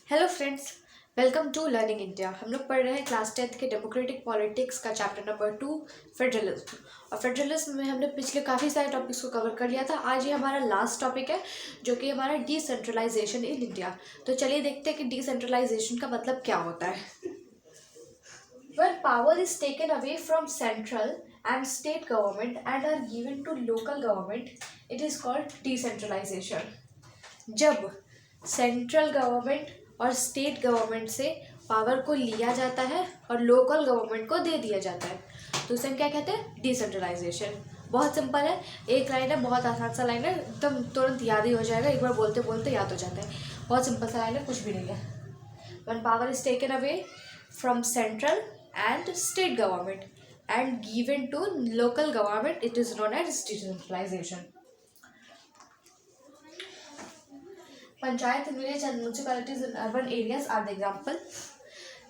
Hello friends, welcome to learning India. हम लोग पढ़ रहे हैं क्लास 10th के डेमोक्रेटिक पॉलिटिक्स का चैप्टर नंबर 2 फेडरलिज्म। और फेडरलिज्म में हमने पिछले काफ़ी सारे टॉपिक्स को कवर कर लिया था। आज ये हमारा लास्ट टॉपिक है जो कि हमारा डिसेंट्रलाइजेशन इन इंडिया। तो चलिए देखते हैं कि डिसेंट्रलाइजेशन का मतलब क्या होता है। When power is taken away from central and state government and are given to local government, it is called decentralization. जब सेंट्रल गवर्नमेंट और स्टेट गवर्नमेंट से पावर को लिया जाता है और लोकल गवर्नमेंट को दे दिया जाता है तो उसे हम क्या कहते हैं? डिसेंट्रलाइजेशन। बहुत सिंपल है, एक लाइन है, बहुत आसान सा लाइन है, एकदम तुरंत याद ही हो जाएगा, एक बार बोलते बोलते याद हो जाता है। बहुत सिंपल सा लाइन है, कुछ भी नहीं है। When power is taken away from central and state government and given to local government, it is known as decentralization. Panchayat, village and municipalities in urban areas are the example.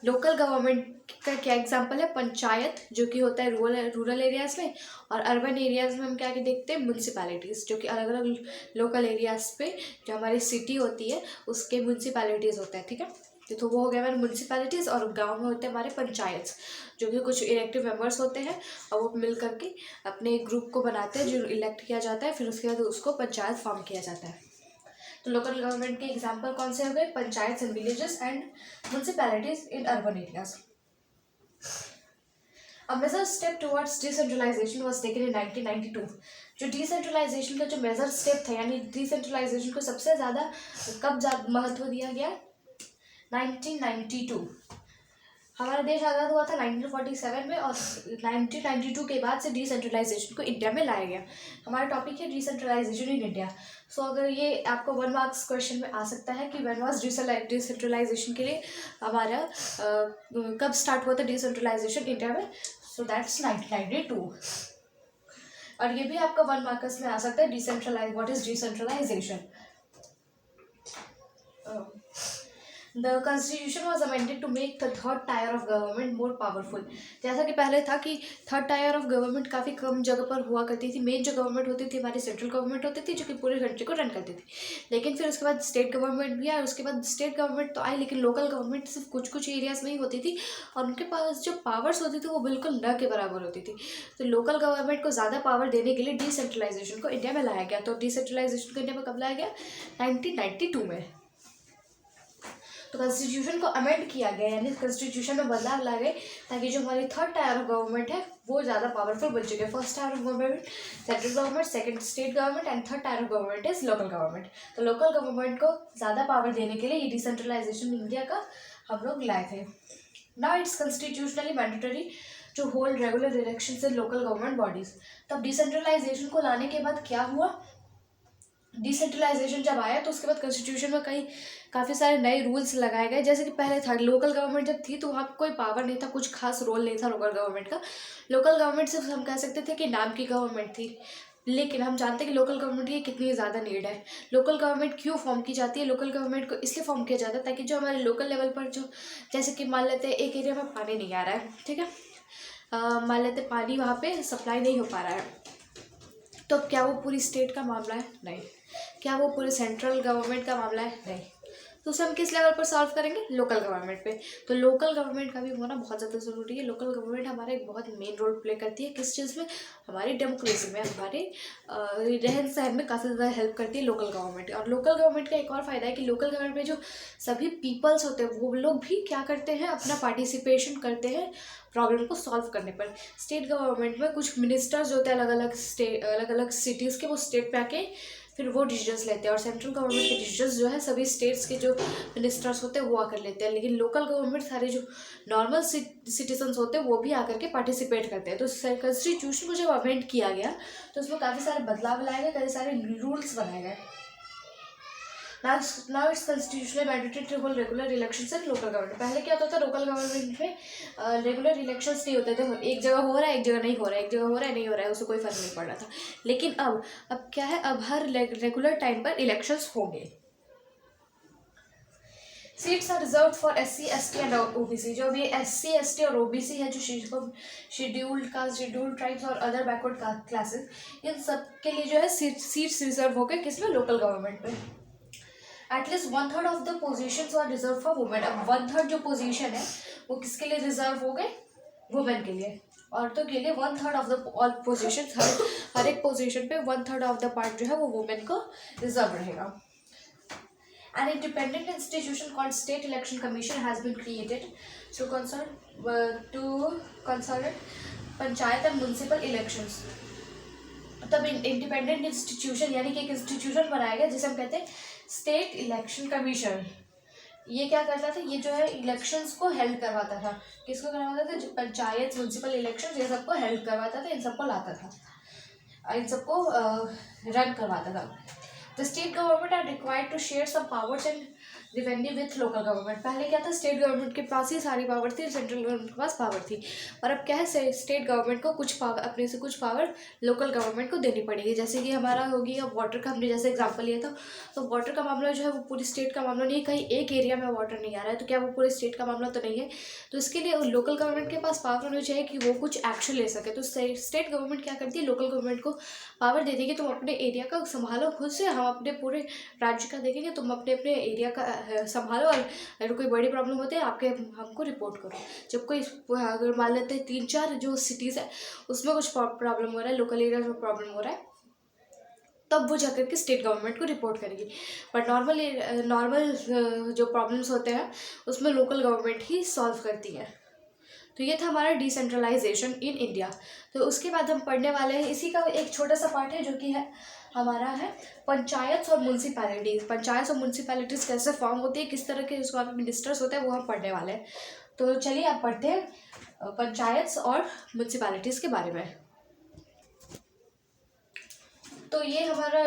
Local government का क्या example है? पंचायत, जो कि होता है rural areas में, और urban areas में हम क्या देखते हैं? म्यूनसिपैलिटीज़, जो कि अलग अलग लोकल एरियाज पे जो हमारी सिटी होती है उसके म्यूनसिपैलिटीज़ होते हैं। ठीक है, तो वो हो गया हमारे म्यूनसिपैलिटीज़। और गांव में होते हैं हमारे पंचायत, जो कि कुछ इलेक्टिव मेंबर्स होते हैं और वो मिल करके अपने एक ग्रुप को बनाते हैं जो इलेक्ट किया जाता है, फिर उसके बाद उसको पंचायत फॉर्म किया जाता है। तो लोकल गवर्नमेंट के एग्जाम्पल कौन से हो गए? Panchayat and villages and municipalities in urban areas. A measure step towards decentralization was taken in 1992. जो डिसेंट्रलाइजेशन का जो मेजर स्टेप था, यानी डिसेंट्रलाइजेशन को सबसे ज़्यादा कब महत्व दिया गया? 1992। हमारा देश आज़ाद हुआ था 1947 में, और 1992 के बाद से डिसेंट्रलाइजेशन को इंडिया में लाया गया। हमारा टॉपिक है डिसेंट्रलाइजेशन इन इंडिया। सो अगर ये आपको 1 मार्क्स क्वेश्चन में आ सकता है कि व्हेन वाज डिसेंट्रलाइजेशन के लिए हमारा कब स्टार्ट हुआ था डिसेंट्रलाइजेशन इंडिया में? So that's 1992। और ये भी आपका 1 मार्क्स में आ सकता है, decentralize, what is decentralization. The constitution was amended to make the third tier of government more powerful. जैसा कि पहले था कि थर्ड टायर ऑफ गवर्नमेंट काफ़ी कम जगह पर हुआ करती थी। मेन जो गवर्नमेंट होती थी हमारी सेंट्रल गवर्नमेंट होती थी, जो कि पूरे कंट्री को रन करती थी। लेकिन फिर उसके बाद स्टेट गवर्नमेंट भी आई, उसके बाद स्टेट गवर्नमेंट तो आई, लेकिन लोकल गवर्नमेंट सिर्फ कुछ कुछ एरियाज में ही होती थी और उनके पास जो पावर्स होती थी वो बिल्कुल न के बराबर होती थी। तो लोकल गवर्नमेंट को ज़्यादा पावर देने के लिए डिसेंट्रलाइजेशन को इंडिया में लाया गया। तो डिसेंट्रलाइजेशन को इंडिया में कब लाया गया? 1992 में। तो कॉन्स्टिट्यूशन को अमेंड किया गया, यानी कॉन्स्टिट्यूशन में बदलाव लाए गए ताकि जो हमारी थर्ड टायर ऑफ गवर्नमेंट है वो ज़्यादा पावरफुल बन चुके हैं। First tier of government central government, second state government and third tier of government is local government. तो लोकल गवर्नमेंट को ज़्यादा पावर देने के लिए ये डिसेंट्रलाइजेशन इंडिया का हम लोग लाए थे। Now it's constitutionally mandatory to hold regular elections in local government bodies. तब डिसेंट्रलाइजेशन को लाने के बाद क्या हुआ? डिसेंट्रलाइजेशन जब आया तो उसके बाद कॉन्स्टिट्यूशन में काफ़ी सारे नए रूल्स लगाए गए। जैसे कि पहले था लोकल गवर्नमेंट जब थी तो वहाँ कोई पावर नहीं था, कुछ खास रोल नहीं था लोकल गवर्नमेंट का। लोकल गवर्नमेंट सिर्फ हम कह सकते थे कि नाम की गवर्नमेंट थी, लेकिन हम जानते हैं कि लोकल गवर्नमेंट की कितनी ज़्यादा नीड है। लोकल गवर्नमेंट क्यों फॉर्म की जाती है? लोकल गवर्नमेंट को इसलिए फॉर्म किया जाता है ताकि जो हमारे लोकल लेवल पर जो, जैसे कि मान लेते हैं एक एरिया में पानी नहीं आ रहा है, ठीक है, मान लेते पानी वहाँ पे सप्लाई नहीं हो पा रहा है, तो क्या वो पूरी स्टेट का मामला है? नहीं। क्या वो पूरे सेंट्रल गवर्नमेंट का मामला है? नहीं। तो उसे हम किस लेवल पर सॉल्व करेंगे? लोकल गवर्नमेंट पे। तो लोकल गवर्नमेंट का भी होना बहुत ज़्यादा ज़रूरी है। लोकल गवर्नमेंट हमारा एक बहुत मेन रोल प्ले करती है। किस चीज़ में? हमारी डेमोक्रेसी में, हमारे रहन सहन में काफ़ी ज़्यादा हेल्प करती है लोकल गवर्नमेंट। और लोकल गवर्नमेंट का एक और फ़ायदा है कि लोकल गवर्नमेंट में जो सभी पीपल्स होते हैं वो लोग भी क्या करते हैं? अपना पार्टिसिपेशन करते हैं प्रॉब्लम को सॉल्व करने पर। स्टेट गवर्नमेंट में कुछ मिनिस्टर्स होते हैं अलग अलग सिटीज़ के, वो स्टेट पे आके फिर वो डिसीजंस लेते हैं। और सेंट्रल गवर्नमेंट के डिसीजंस जो है सभी स्टेट्स के जो मिनिस्टर्स होते हैं वो आकर लेते हैं। लेकिन लोकल गवर्नमेंट सारे जो नॉर्मल सिटीजन्स होते हैं वो भी आकर के पार्टिसिपेट करते हैं। तो कॉन्स्टिट्यूशन को जब अमेंड किया गया तो उसमें काफ़ी सारे बदलाव लाए गए, कई सारे रूल्स बनाए गए। Now it's constitutionally mandatory to hold regular elections in local government. पहले क्या होता था? लोकल गवर्नमेंट में रेगुलर इलेक्शंस नहीं होते थे। एक जगह हो रहा है, एक जगह नहीं हो रहा है, एक जगह हो रहा है, नहीं हो रहा है, उससे कोई फर्क नहीं पड़ रहा था। लेकिन अब क्या है? अब हर रेगुलर टाइम पर इलेक्शंस होंगे। Seats are reserve for SC, ST एंड OBC। जो भी SC, ST और OBC है, जो शेड्यूल्ड कास्ट, शेड्यूल्ड ट्राइब्स और अदर बैकवर्ड क्लासेस, इन सब के लिए जो है सीट्स रिजर्व हो गए। किसमें? लोकल गवर्नमेंट में। At least 1/3 of the positions are reserve for women. अब 1/3 जो पोजीशन है वो किसके लिए रिजर्व हो गए? वुमेन के लिए। औरतों के लिए 1/3 ऑफ द ऑल पोजीशन, हर एक पोजीशन पे 1/3 ऑफ द पार्ट जो है वो वुमेन को रिजर्व रहेगा। An independent institution called State Election Commission has been created to consolidate panchayat and municipal elections. तब इंडिपेंडेंट इंस्टीट्यूशन यानी कि एक इंस्टीट्यूशन बनाया गया जिसे हम कहते हैं स्टेट इलेक्शन कमीशन। ये क्या करता था? ये जो है इलेक्शंस को हेल्ड करवाता था। किसको करवाता था? जो पंचायत, म्यूनसिपल इलेक्शन, ये सबको हेल्ड करवाता था, इन सबको लाता था, इन सबको रन करवाता था। The state government are required to share some powers and revenue with local government। पहले क्या था? स्टेट गवर्नमेंट के पास ही सारी पावर थी, सेंट्रल गवर्नमेंट के पास पावर थी, पर अब क्या है, स्टेट गवर्नमेंट को कुछ पावर, अपने से कुछ पावर लोकल गवर्नमेंट को देनी पड़ेगी। जैसे कि हमारा होगी अब वाटर का, हमने जैसे एग्जांपल लिया था, तो वाटर का मामला जो है वो पूरी स्टेट का मामला नहीं है, कहीं एक एरिया में वाटर नहीं आ रहा है तो क्या वो पूरे स्टेट का मामला तो नहीं है। तो इसके लिए लोकल गवर्नमेंट के पास पावर होनी चाहिए कि वो कुछ एक्शन ले सके। तो स्टेट गवर्नमेंट क्या करती है? लोकल गवर्नमेंट को पावर दे देगी, तुम अपने एरिया का संभालो खुद से, हम अपने पूरे राज्य का देखेंगे, तुम अपने अपने एरिया का संभालो, और अगर कोई बड़ी प्रॉब्लम होती है आपके हमको रिपोर्ट करो। जब कोई, अगर मान लेते हैं 3-4 जो सिटीज़ है उसमें कुछ प्रॉब्लम हो रहा है, लोकल एरिया में प्रॉब्लम हो रहा है, तब वो जाकर के स्टेट गवर्नमेंट को रिपोर्ट करेगी। पर नॉर्मल जो प्रॉब्लम्स होते हैं उसमें लोकल गवर्नमेंट ही सॉल्व करती है। तो ये था हमारा डिसेंट्रलाइजेशन इन इंडिया। तो उसके बाद हम पढ़ने वाले हैं, इसी का एक छोटा सा पार्ट है जो कि है हमारा है पंचायत और म्यूनसिपैलिटीज़। पंचायत और म्यूनसिपैलिटीज़ कैसे फॉर्म होती है, किस तरह के उसको मिनिस्टर्स होते हैं, वो हम पढ़ने वाले हैं। तो चलिए आप पढ़ते हैं पंचायत और म्यूनसिपैलिटीज़ के बारे में। तो ये हमारा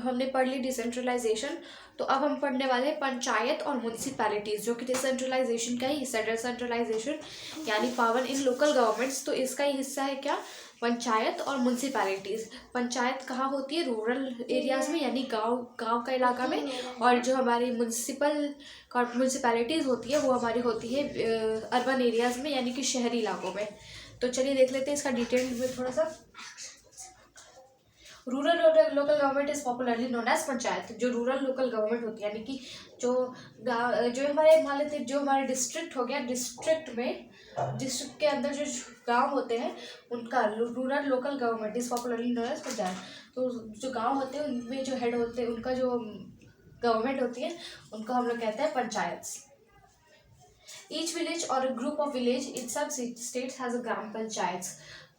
हमने पढ़ ली डिसेंट्रलाइजेशन। तो अब हम पढ़ने वाले हैं पंचायत और म्यूनसिपैलिटीज़, जो कि डिसेंट्रलाइजेशन का ही हिस्सा है। डिसेंट्रलाइजेशन यानी पावर इन लोकल गवर्नमेंट्स, तो इसका ही हिस्सा है क्या? पंचायत और म्यूनसिपैलिटीज़। पंचायत कहाँ होती है? रूरल एरियाज़ में, यानी गांव का इलाका में, और जो हमारी म्यूनसिपैलिटीज़ होती है वो हमारी होती है अर्बन एरियाज़ में, यानी कि शहरी इलाकों में। तो चलिए देख लेते हैं इसका डिटेल में थोड़ा सा। Rural local government is popularly known as panchayat. जो रूरल लोकल गवर्नमेंट होती है, यानी कि जो हमारे मान लेते जो हमारे डिस्ट्रिक्ट हो गया, डिस्ट्रिक्ट के अंदर जो गांव होते हैं उनका rural local government is popularly known as panchayat. तो जो गांव होते हैं उनमें जो हेड होते हैं, उनका जो गवर्नमेंट होती है उनको हम लोग कहते हैं पंचायत। ईच विलेज और group of village in some states has a gram panchayat.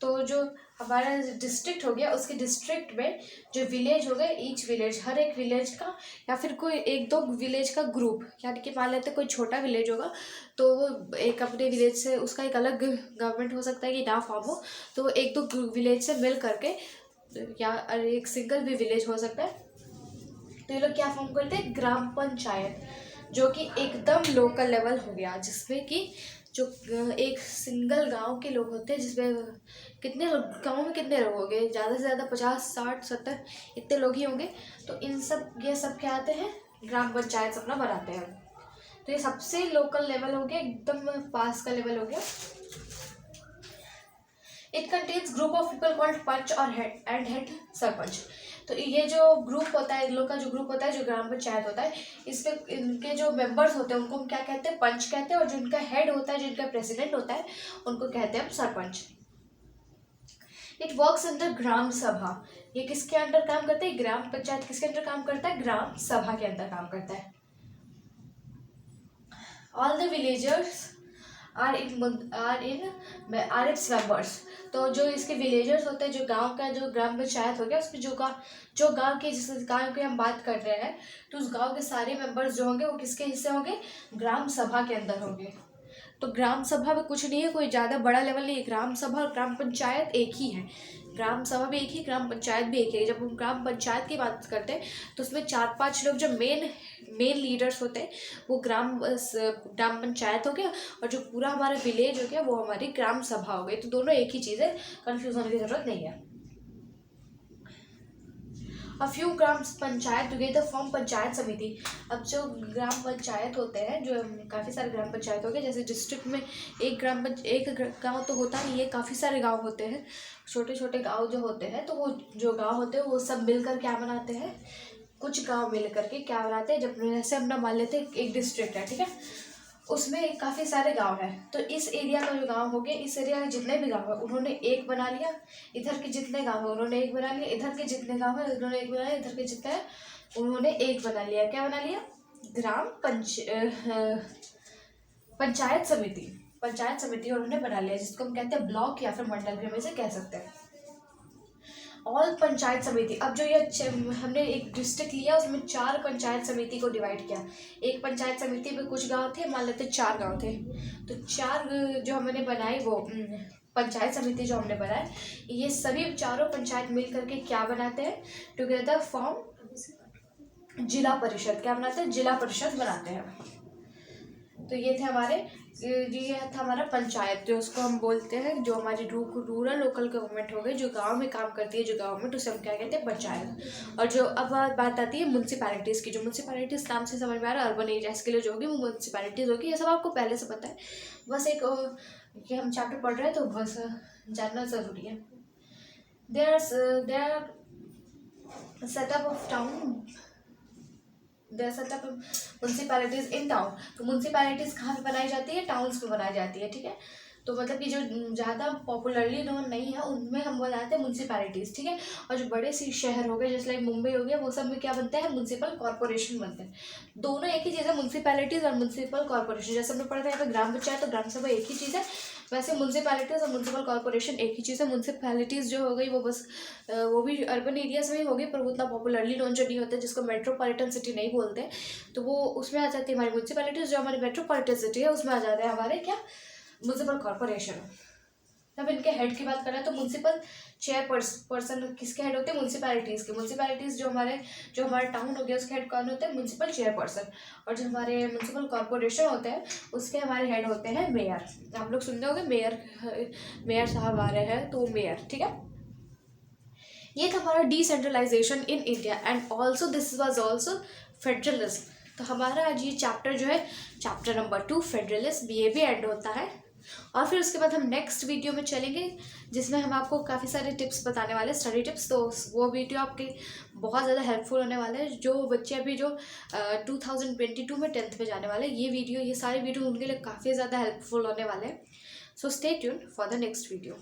तो जो हमारा डिस्ट्रिक्ट हो गया, उसके डिस्ट्रिक्ट में जो विलेज हो गए, ईच विलेज, हर एक विलेज का या फिर कोई 1-2 विलेज का ग्रुप, यानी कि मान लेते कोई छोटा विलेज होगा तो वो एक अपने विलेज से उसका एक अलग गवर्नमेंट हो सकता है कि ना फॉर्म हो, तो 1-2 विलेज से मिल करके, या एक सिंगल भी विलेज हो सकता है, तो ये लोग क्या फॉर्म करते हैं? ग्राम पंचायत, जो कि एकदम लोकल लेवल हो गया, जिसमें कि जो एक सिंगल गांव के लोग होते हैं, जिसमें कितने गांव में कितने लोग होंगे? ज़्यादा से ज़्यादा 50, 60, 70 इतने लोग ही होंगे। तो ये सब क्या आते हैं? ग्राम पंचायत अपना बनाते हैं। तो ये सबसे लोकल लेवल हो गया, एकदम पास का लेवल हो गया। It contains group of people called panch और हेड सरपंच। तो ये जो ग्रुप होता है, इन लोग का जो ग्रुप होता है, जो ग्राम पंचायत होता है, इसमें इनके जो मेंबर्स होते हैं उनको हम क्या कहते हैं? पंच कहते हैं। और जो इनका हेड होता है, जो इनका प्रेसिडेंट होता है, उनको कहते हैं हम सरपंच। इट वर्क्स अंडर ग्राम सभा। ये किसके अंडर काम करते हैं? ग्राम पंचायत किसके अंडर काम करता है? ग्राम सभा के अंदर काम करता है। All the villagers are its members. तो जो इसके विलेजर्स होते हैं, जो गांव का जो ग्राम पंचायत हो गया, उसमें जो गांव के, जिस गांव की हम बात कर रहे हैं, तो उस गांव के सारे मेंबर्स जो होंगे वो किसके हिस्से होंगे? ग्राम सभा के अंदर होंगे। तो ग्राम सभा में कुछ नहीं है, कोई ज़्यादा बड़ा लेवल नहीं है। ग्राम सभा और ग्राम पंचायत एक ही है। ग्राम सभा भी एक ही, ग्राम पंचायत भी एक है। जब हम ग्राम पंचायत की बात करते हैं तो उसमें 4-5 लोग जो मेन लीडर्स होते हैं वो ग्राम पंचायत हो गया, और जो पूरा हमारा विलेज हो गया वो हमारी ग्राम सभा हो गई। तो दोनों एक ही चीज़ है, कन्फ्यूज होने की ज़रूरत नहीं है। A few gram panchayat together form panchayat समिति। अब जो ग्राम पंचायत होते हैं, जो काफ़ी सारे ग्राम पंचायत हो गए, जैसे डिस्ट्रिक्ट में एक गांव तो होता नहीं है, काफ़ी सारे गांव होते हैं, छोटे छोटे गांव जो होते हैं, तो वो जो गांव होते हैं वो सब मिलकर क्या बनाते हैं? कुछ गांव मिल करके क्या बनाते हैं, जब जैसे अपना मान लेते हैं एक डिस्ट्रिक्ट है, ठीक है, उसमें काफ़ी सारे गांव हैं, तो इस एरिया का जो गांव हो गया, इस एरिया के जितने भी गांव हैं उन्होंने एक बना लिया, इधर के जितने गांव हैं उन्होंने एक बना लिया, इधर के जितने गांव हैं उन्होंने एक बना लिया, इधर के जितने हैं उन्होंने एक बना लिया। क्या बना लिया? ग्राम पंचायत समिति उन्होंने बना लिया, जिसको हम कहते हैं ब्लॉक या फिर मंडल भी हम इसे कह सकते हैं। ऑल पंचायत समिति, अब जो ये हमने एक डिस्ट्रिक्ट लिया उसमें 4 पंचायत समिति को डिवाइड किया। एक पंचायत समिति में कुछ गांव थे, मान लेते 4 गांव थे, तो 4 जो हमने बनाई वो पंचायत समिति जो हमने बनाए, ये सभी चारों पंचायत मिल करके क्या बनाते हैं? टुगेदर फॉर्म जिला परिषद। क्या बनाते हैं? जिला परिषद बनाते हैं। तो ये थे हमारे, ये था हमारा पंचायत, जो उसको हम बोलते हैं, जो हमारी रूरल लोकल गवर्नमेंट हो गई, जो गांव में काम करती है जो गवर्नमेंट, उसे हम क्या कहते हैं? पंचायत। और जो अब बात आती है म्यूनसिपैलिटीज़ की, जो म्यूनसिपैलिटीज़ नाम से समझ में आ रहा है, अर्बन एरियाज़ के लिए जो होगी वो म्यूनसिपैलिटीज़ होगी। ये सब आपको पहले से पता है, बस एक ये हम चैप्टर पढ़ रहे हैं तो बस जानना ज़रूरी है। There are setup of town, there setup municipalities in town. तो म्यूनसिपैलिटीज़ कहाँ पे बनाई जाती है? टाउन्स में बनाई जाती है, ठीक है। तो मतलब कि जो ज़्यादा पॉपुलरली नोन नहीं है उनमें हम बनाते हैं म्यूनसिपैलिटीज़, ठीक है। और जो बड़े सी शहर हो गए जैसे लाइक मुंबई हो गया, वो सब में क्या बनते हैं? म्यूनसिपल कॉर्पोरेशन बनते हैं। दोनों एक ही चीज़ है, म्यूनसिपैलिटीज़ और म्यूनसिपल कॉर्पोरेशन। जैसे हमने पढ़ा था यहाँ पे ग्राम पंचायत और ग्राम सभा एक ही चीज़ है, वैसे म्यूनसिपैलिटीज़ और म्यूनसिपल कॉर्पोरेशन एक ही चीज़ है। म्यूनसिपैलिटीज़ जो हो गई वो बस वो भी अर्बन एरियाज़ में ही होगी, पर वो उतना पॉपुलरली नोन जो नहीं होते, जिसको मेट्रोपॉलिटन सिटी नहीं बोलते, तो वो उसमें आ जाती है हमारी म्यूनसिपैलिटीज़। जो हमारी मेट्रोपॉलिटन सिटी है उसमें आ जाते हैं हमारे क्या? Municipal corporation. तब इनके हेड की बात करें तो म्यूनसिपल चेयरपर्सन किसके हेड होते हैं? म्यूनसिपैलिटीज़ के। म्यूनसिपैलिटीज़ जो हमारा टाउन हो गया उसके हेड कौन होते हैं? Municipal chairperson. और जो हमारे म्यूनसिपल कॉर्पोरेशन होते हैं उसके हमारे हेड होते हैं मेयर। आप लोग सुनते होंगे मेयर साहब आ रहे हैं, तो मेयर, ठीक है। ये था हमारा decentralization in India and also this was also federalism. तो हमारा आज ये चैप्टर जो है चैप्टर नंबर 2 फेडरलिज्म, ये भी एंड होता है। और फिर उसके बाद हम नेक्स्ट वीडियो में चलेंगे जिसमें हम आपको काफ़ी सारे टिप्स बताने वाले हैं, स्टडी टिप्स। तो वो वीडियो आपके बहुत ज़्यादा हेल्पफुल होने वाले हैं। जो बच्चे अभी जो 2022 में 10th में जाने वाले हैं, ये सारे वीडियो उनके लिए काफ़ी ज़्यादा हेल्पफुल होने वाले हैं। So stay tuned for the next video.